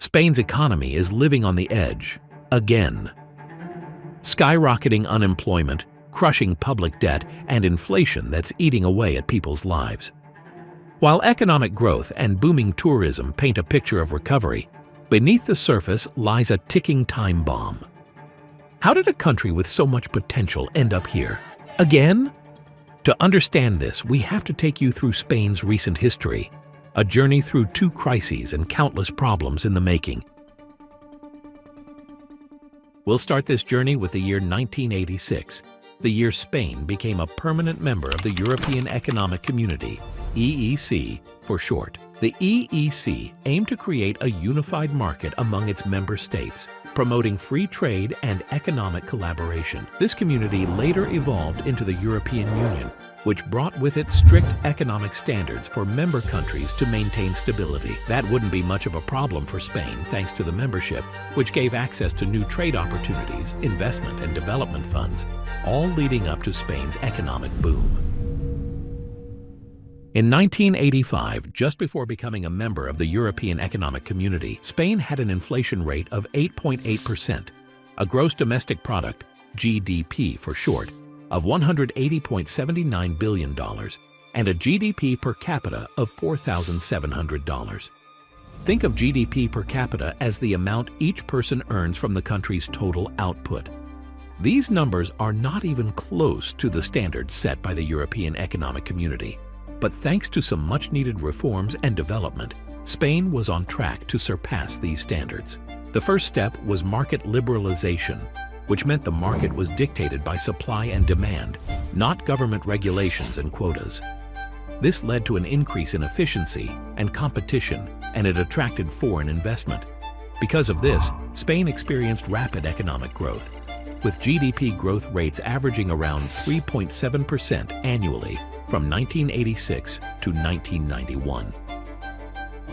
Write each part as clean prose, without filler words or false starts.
Spain's economy is living on the edge, again. Skyrocketing unemployment, crushing public debt, and inflation that's eating away at people's lives. While economic growth and booming tourism paint a picture of recovery, beneath the surface lies a ticking time bomb. How did a country with so much potential end up here? Again? To understand this, we have to take you through Spain's recent history, a journey through two crises and countless problems in the making. We'll start this journey with the year 1986, the year Spain became a permanent member of the European Economic Community, EEC for short. The EEC aimed to create a unified market among its member states, promoting free trade and economic collaboration. This community later evolved into the European Union, which brought with it strict economic standards for member countries to maintain stability. That wouldn't be much of a problem for Spain thanks to the membership, which gave access to new trade opportunities, investment and development funds, all leading up to Spain's economic boom. In 1985, just before becoming a member of the European Economic Community, Spain had an inflation rate of 8.8%, a gross domestic product, GDP for short, of $180.79 billion, and a GDP per capita of $4,700. Think of GDP per capita as the amount each person earns from the country's total output. These numbers are not even close to the standards set by the European Economic Community. But thanks to some much-needed reforms and development, Spain was on track to surpass these standards. The first step was market liberalization, which meant the market was dictated by supply and demand, not government regulations and quotas. This led to an increase in efficiency and competition, and it attracted foreign investment. Because of this, Spain experienced rapid economic growth, with GDP growth rates averaging around 3.7% annually from 1986 to 1991.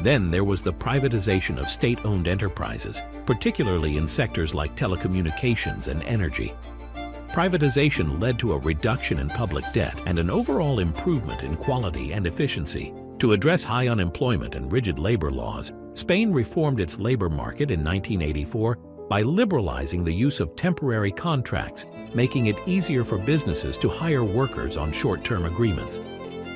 Then there was the privatization of state-owned enterprises, particularly in sectors like telecommunications and energy. Privatization led to a reduction in public debt and an overall improvement in quality and efficiency. To address high unemployment and rigid labor laws, Spain reformed its labor market in 1984 by liberalizing the use of temporary contracts, making it easier for businesses to hire workers on short-term agreements.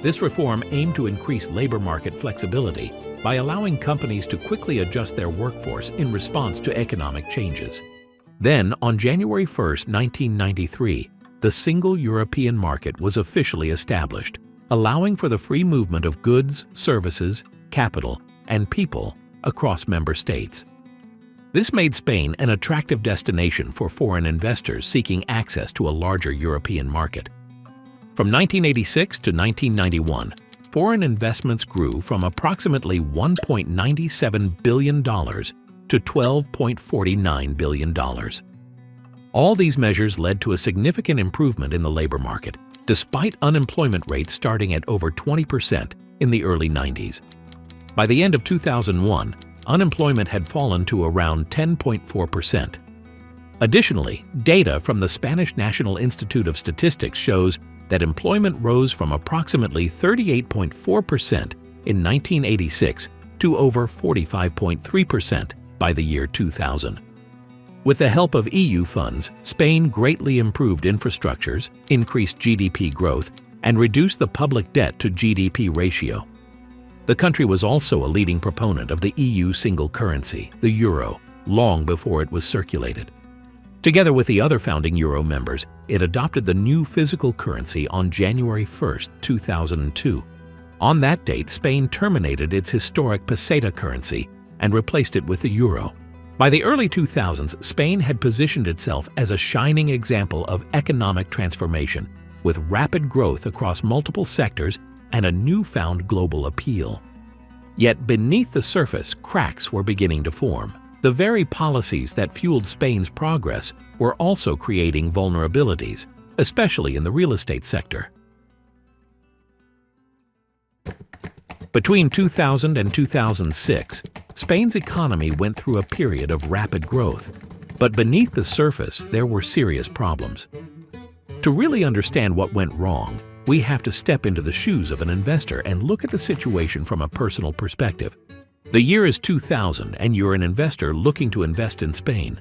This reform aimed to increase labor market flexibility by allowing companies to quickly adjust their workforce in response to economic changes. Then, on January 1, 1993, the single European market was officially established, allowing for the free movement of goods, services, capital, and people across member states. This made Spain an attractive destination for foreign investors seeking access to a larger European market. From 1986 to 1991, foreign investments grew from approximately $1.97 billion to $12.49 billion. All these measures led to a significant improvement in the labor market, despite unemployment rates starting at over 20% in the early 90s. By the end of 2001, unemployment had fallen to around 10.4%. Additionally, data from the Spanish National Institute of Statistics shows that employment rose from approximately 38.4% in 1986 to over 45.3% by the year 2000. With the help of EU funds, Spain greatly improved infrastructures, increased GDP growth, and reduced the public debt to GDP ratio. The country was also a leading proponent of the EU single currency, the euro, long before it was circulated. Together with the other founding euro members, it adopted the new physical currency on January 1, 2002. On that date, Spain terminated its historic peseta currency and replaced it with the euro. By the early 2000s, Spain had positioned itself as a shining example of economic transformation, with rapid growth across multiple sectors and a newfound global appeal. Yet beneath the surface, cracks were beginning to form. The very policies that fueled Spain's progress were also creating vulnerabilities, especially in the real estate sector. Between 2000 and 2006, Spain's economy went through a period of rapid growth, but beneath the surface there were serious problems. To really understand what went wrong, we have to step into the shoes of an investor and look at the situation from a personal perspective. The year is 2000 and you're an investor looking to invest in Spain.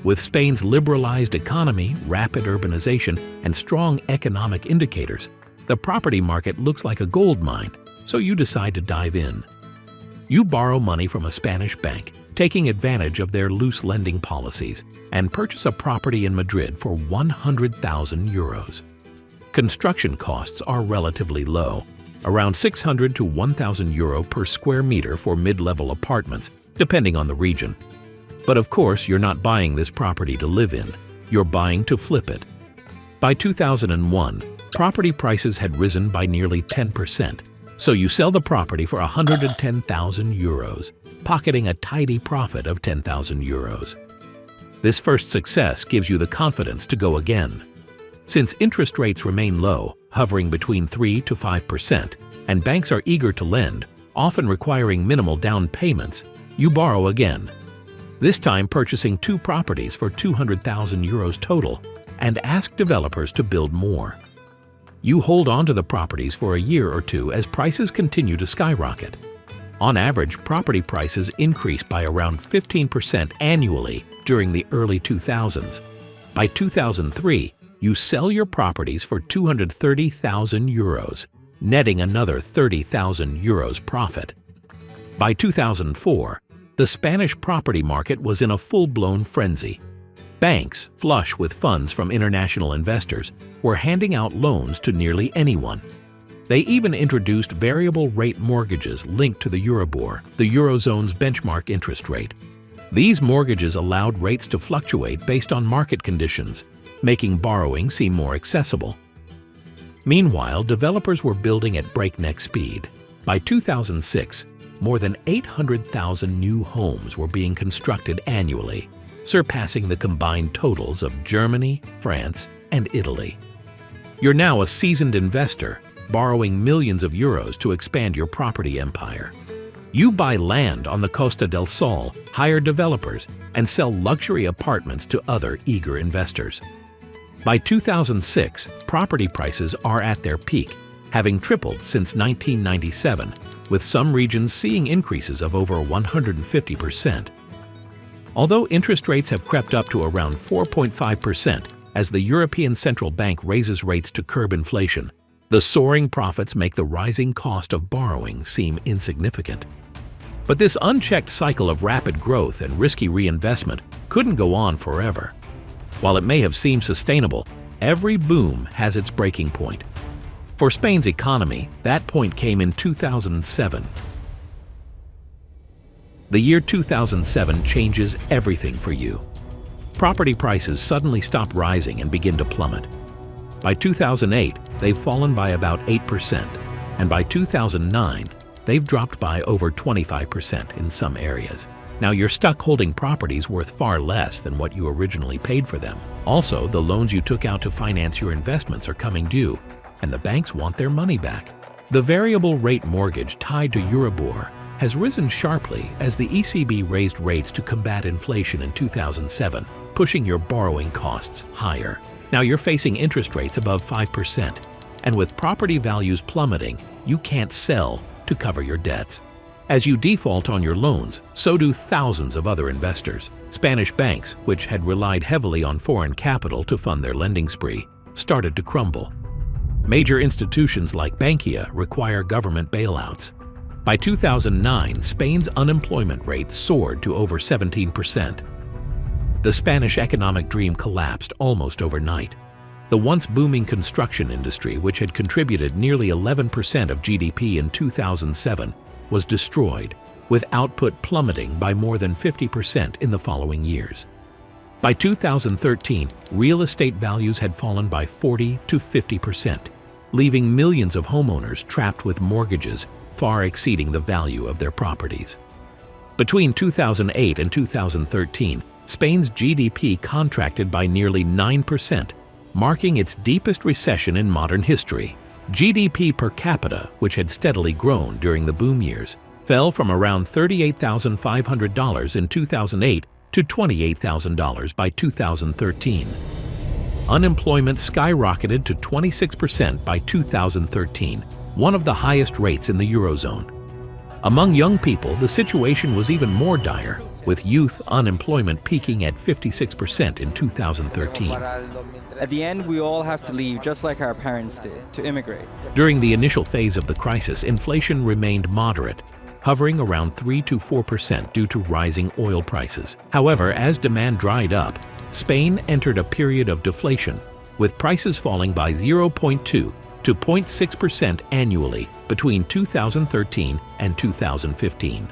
With Spain's liberalized economy, rapid urbanization, and strong economic indicators, the property market looks like a gold mine, so you decide to dive in. You borrow money from a Spanish bank, taking advantage of their loose lending policies, and purchase a property in Madrid for 100,000 euros. Construction costs are relatively low, around 600 to 1,000 euro per square meter for mid-level apartments, depending on the region. But of course, you're not buying this property to live in, you're buying to flip it. By 2001, property prices had risen by nearly 10%, so you sell the property for 110,000 euros, pocketing a tidy profit of 10,000 euros. This first success gives you the confidence to go again. Since interest rates remain low, hovering between 3 to 5%, and banks are eager to lend, often requiring minimal down payments, you borrow again. This time purchasing 2 properties for 200,000 euros total, and ask developers to build more. You hold on to the properties for a year or two as prices continue to skyrocket. On average, property prices increase by around 15% annually during the early 2000s. By 2003, you sell your properties for 230,000 euros, netting another 30,000 euros profit. By 2004, the Spanish property market was in a full-blown frenzy. Banks, flush with funds from international investors, were handing out loans to nearly anyone. They even introduced variable rate mortgages linked to the Euribor, the Eurozone's benchmark interest rate. These mortgages allowed rates to fluctuate based on market conditions, making borrowing seem more accessible. Meanwhile, developers were building at breakneck speed. By 2006, more than 800,000 new homes were being constructed annually, surpassing the combined totals of Germany, France, and Italy. You're now a seasoned investor, borrowing millions of euros to expand your property empire. You buy land on the Costa del Sol, hire developers, and sell luxury apartments to other eager investors. By 2006, property prices are at their peak, having tripled since 1997, with some regions seeing increases of over 150%. Although interest rates have crept up to around 4.5% as the European Central Bank raises rates to curb inflation, the soaring profits make the rising cost of borrowing seem insignificant. But this unchecked cycle of rapid growth and risky reinvestment couldn't go on forever. While it may have seemed sustainable, every boom has its breaking point. For Spain's economy, that point came in 2007. The year 2007 changes everything for you. Property prices suddenly stop rising and begin to plummet. By 2008, they've fallen by about 8%, and by 2009, they've dropped by over 25% in some areas. Now you're stuck holding properties worth far less than what you originally paid for them. Also, the loans you took out to finance your investments are coming due, and the banks want their money back. The variable rate mortgage tied to Euribor has risen sharply as the ECB raised rates to combat inflation in 2007, pushing your borrowing costs higher. Now you're facing interest rates above 5%, and with property values plummeting, you can't sell to cover your debts. As you default on your loans, so do thousands of other investors. Spanish banks, which had relied heavily on foreign capital to fund their lending spree, started to crumble. Major institutions like Bankia require government bailouts. By 2009, Spain's unemployment rate soared to over 17%. The Spanish economic dream collapsed almost overnight. The once booming construction industry, which had contributed nearly 11% of GDP in 2007, was destroyed, with output plummeting by more than 50% in the following years. By 2013, real estate values had fallen by 40 to 50%, leaving millions of homeowners trapped with mortgages far exceeding the value of their properties. Between 2008 and 2013, Spain's GDP contracted by nearly 9%, marking its deepest recession in modern history. GDP per capita, which had steadily grown during the boom years, fell from around $38,500 in 2008 to $28,000 by 2013. Unemployment skyrocketed to 26% by 2013, one of the highest rates in the Eurozone. Among young people, the situation was even more dire, with youth unemployment peaking at 56% in 2013. At the end, we all have to leave, just like our parents did, to immigrate. During the initial phase of the crisis, inflation remained moderate, hovering around 3 to 4% due to rising oil prices. However, as demand dried up, Spain entered a period of deflation, with prices falling by 0.2 to 0.6% annually between 2013 and 2015.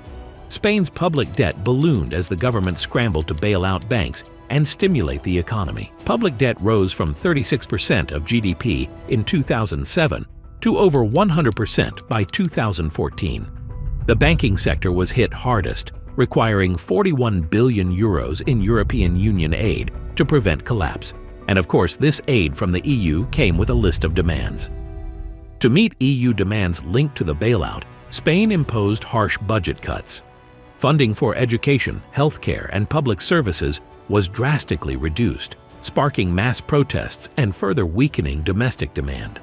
Spain's public debt ballooned as the government scrambled to bail out banks and stimulate the economy. Public debt rose from 36% of GDP in 2007 to over 100% by 2014. The banking sector was hit hardest, requiring 41 billion euros in European Union aid to prevent collapse. And of course, this aid from the EU came with a list of demands. To meet EU demands linked to the bailout, Spain imposed harsh budget cuts. Funding for education, healthcare, and public services was drastically reduced, sparking mass protests and further weakening domestic demand.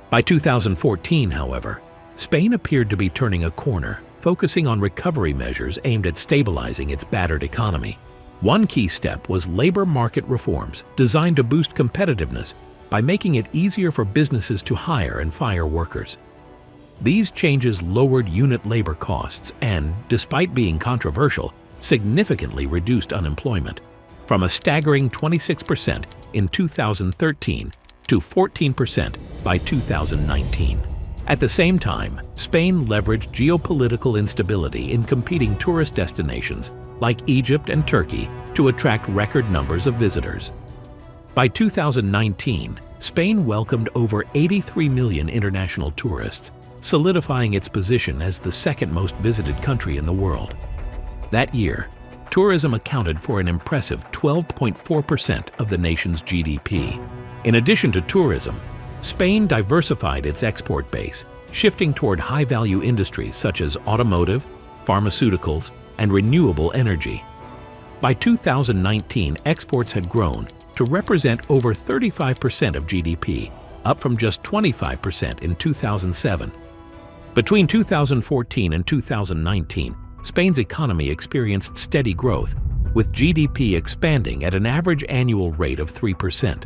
By 2014, however, Spain appeared to be turning a corner, focusing on recovery measures aimed at stabilizing its battered economy. One key step was labor market reforms designed to boost competitiveness by making it easier for businesses to hire and fire workers. These changes lowered unit labor costs and, despite being controversial, significantly reduced unemployment, from a staggering 26% in 2013 to 14% by 2019. At the same time, Spain leveraged geopolitical instability in competing tourist destinations like Egypt and Turkey to attract record numbers of visitors. By 2019, Spain welcomed over 83 million international tourists, solidifying its position as the second most visited country in the world. That year, tourism accounted for an impressive 12.4% of the nation's GDP. In addition to tourism, Spain diversified its export base, shifting toward high-value industries such as automotive, pharmaceuticals, and renewable energy. By 2019, exports had grown to represent over 35% of GDP, up from just 25% in 2007. Between 2014 and 2019, Spain's economy experienced steady growth, with GDP expanding at an average annual rate of 3%.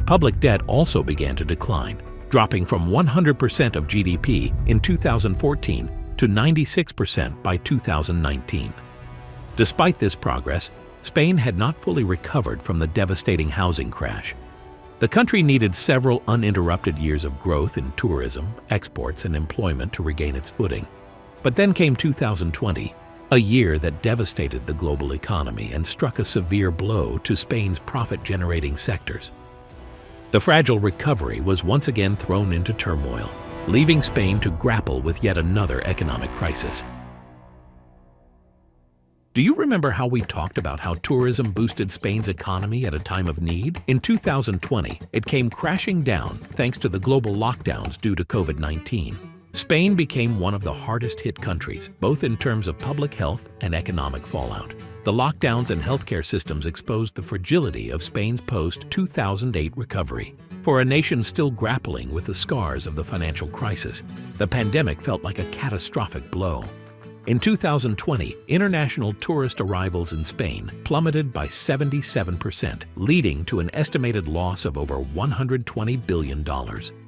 Public debt also began to decline, dropping from 100% of GDP in 2014 to 96% by 2019. Despite this progress, Spain had not fully recovered from the devastating housing crash. The country needed several uninterrupted years of growth in tourism, exports, and employment to regain its footing. But then came 2020, a year that devastated the global economy and struck a severe blow to Spain's profit-generating sectors. The fragile recovery was once again thrown into turmoil, leaving Spain to grapple with yet another economic crisis. Do you remember how we talked about how tourism boosted Spain's economy at a time of need? In 2020, it came crashing down thanks to the global lockdowns due to COVID-19. Spain became one of the hardest-hit countries, both in terms of public health and economic fallout. The lockdowns and healthcare systems exposed the fragility of Spain's post-2008 recovery. For a nation still grappling with the scars of the financial crisis, the pandemic felt like a catastrophic blow. In 2020, international tourist arrivals in Spain plummeted by 77%, leading to an estimated loss of over $120 billion.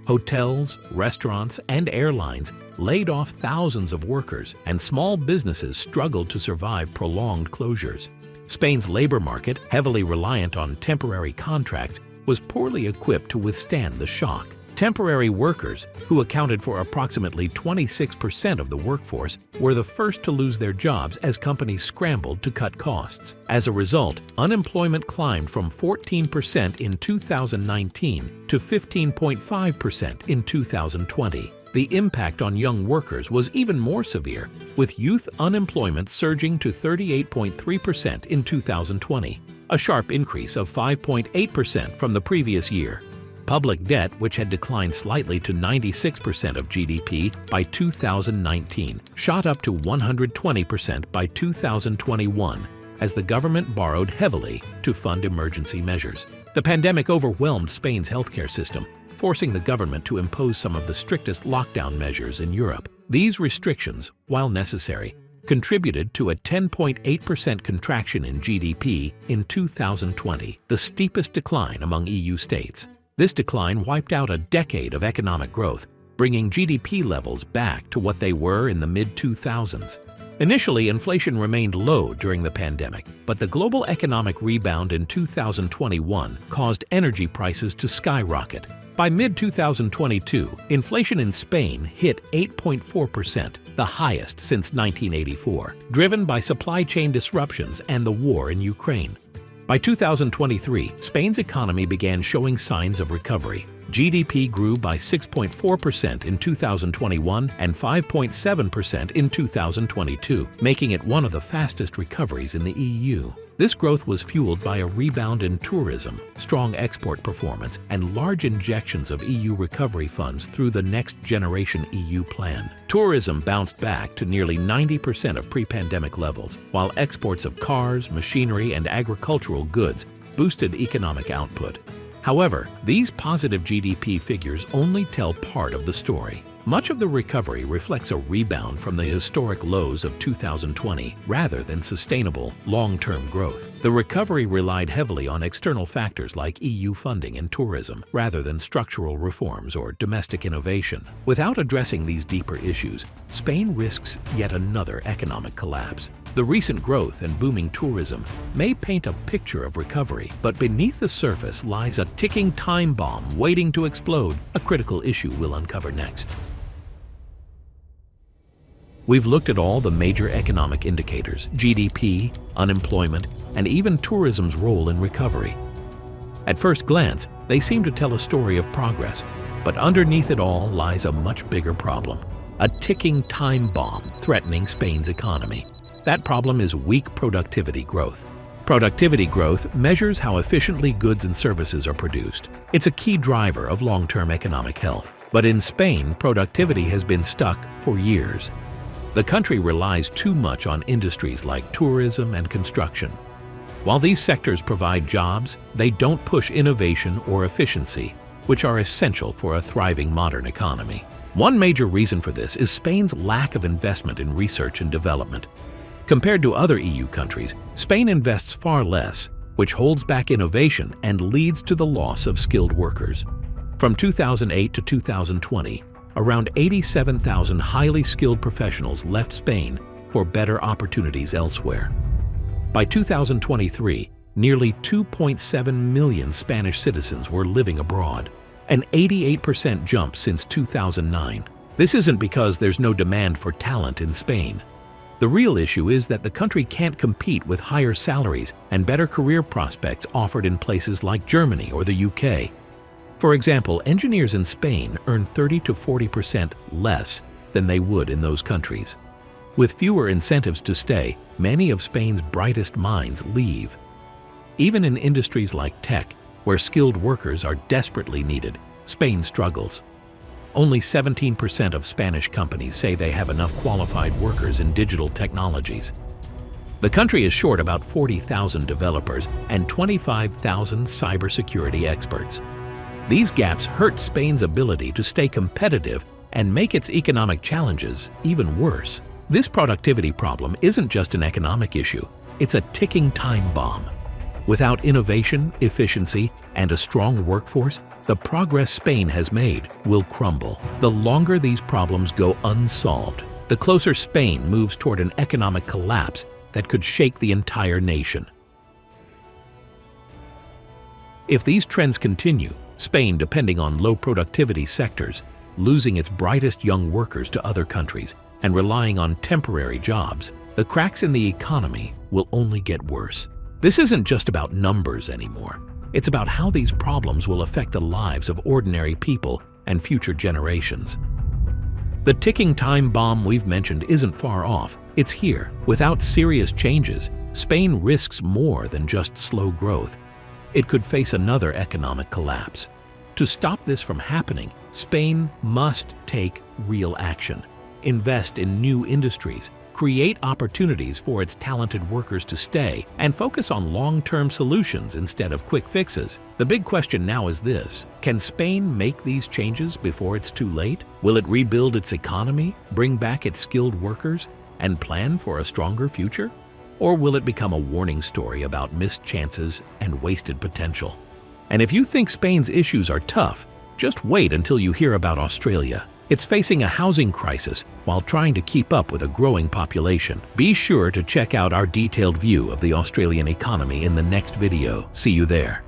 Hotels, restaurants, and airlines laid off thousands of workers, and small businesses struggled to survive prolonged closures. Spain's labor market, heavily reliant on temporary contracts, was poorly equipped to withstand the shock. Temporary workers, who accounted for approximately 26% of the workforce, were the first to lose their jobs as companies scrambled to cut costs. As a result, unemployment climbed from 14% in 2019 to 15.5% in 2020. The impact on young workers was even more severe, with youth unemployment surging to 38.3% in 2020, a sharp increase of 5.8% from the previous year. Public debt, which had declined slightly to 96% of GDP by 2019, shot up to 120% by 2021 as the government borrowed heavily to fund emergency measures. The pandemic overwhelmed Spain's healthcare system, forcing the government to impose some of the strictest lockdown measures in Europe. These restrictions, while necessary, contributed to a 10.8% contraction in GDP in 2020, the steepest decline among EU states. This decline wiped out a decade of economic growth, bringing GDP levels back to what they were in the mid-2000s. Initially, inflation remained low during the pandemic, but the global economic rebound in 2021 caused energy prices to skyrocket. By mid-2022, inflation in Spain hit 8.4%, the highest since 1984, driven by supply chain disruptions and the war in Ukraine. By 2023, Spain's economy began showing signs of recovery. GDP grew by 6.4% in 2021 and 5.7% in 2022, making it one of the fastest recoveries in the EU. This growth was fueled by a rebound in tourism, strong export performance, and large injections of EU recovery funds through the Next Generation EU plan. Tourism bounced back to nearly 90% of pre-pandemic levels, while exports of cars, machinery, and agricultural goods boosted economic output. However, these positive GDP figures only tell part of the story. Much of the recovery reflects a rebound from the historic lows of 2020 rather than sustainable, long-term growth. The recovery relied heavily on external factors like EU funding and tourism rather than structural reforms or domestic innovation. Without addressing these deeper issues, Spain risks yet another economic collapse. The recent growth and booming tourism may paint a picture of recovery, but beneath the surface lies a ticking time bomb waiting to explode, a critical issue we'll uncover next. We've looked at all the major economic indicators, GDP, unemployment, and even tourism's role in recovery. At first glance, they seem to tell a story of progress, but underneath it all lies a much bigger problem, a ticking time bomb threatening Spain's economy. That problem is weak productivity growth. Productivity growth measures how efficiently goods and services are produced. It's a key driver of long-term economic health. But in Spain, productivity has been stuck for years. The country relies too much on industries like tourism and construction. While these sectors provide jobs, they don't push innovation or efficiency, which are essential for a thriving modern economy. One major reason for this is Spain's lack of investment in research and development. Compared to other EU countries, Spain invests far less, which holds back innovation and leads to the loss of skilled workers. From 2008 to 2020, around 87,000 highly skilled professionals left Spain for better opportunities elsewhere. By 2023, nearly 2.7 million Spanish citizens were living abroad, an 88% jump since 2009. This isn't because there's no demand for talent in Spain. The real issue is that the country can't compete with higher salaries and better career prospects offered in places like Germany or the UK. For example, engineers in Spain earn 30 to 40% less than they would in those countries. With fewer incentives to stay, many of Spain's brightest minds leave. Even in industries like tech, where skilled workers are desperately needed, Spain struggles. Only 17% of Spanish companies say they have enough qualified workers in digital technologies. The country is short about 40,000 developers and 25,000 cybersecurity experts. These gaps hurt Spain's ability to stay competitive and make its economic challenges even worse. This productivity problem isn't just an economic issue, it's a ticking time bomb. Without innovation, efficiency, and a strong workforce, the progress Spain has made will crumble. The longer these problems go unsolved, the closer Spain moves toward an economic collapse that could shake the entire nation. If these trends continue, Spain, depending on low productivity sectors, losing its brightest young workers to other countries, and relying on temporary jobs, the cracks in the economy will only get worse. This isn't just about numbers anymore. It's about how these problems will affect the lives of ordinary people and future generations. The ticking time bomb we've mentioned isn't far off. It's here. Without serious changes, Spain risks more than just slow growth. It could face another economic collapse. To stop this from happening, Spain must take real action. Invest in new industries, create opportunities for its talented workers to stay, and focus on long-term solutions instead of quick fixes. The big question now is this: can Spain make these changes before it's too late? Will it rebuild its economy, bring back its skilled workers, and plan for a stronger future? Or will it become a warning story about missed chances and wasted potential? And if you think Spain's issues are tough, just wait until you hear about Australia. It's facing a housing crisis while trying to keep up with a growing population. Be sure to check out our detailed view of the Australian economy in the next video. See you there.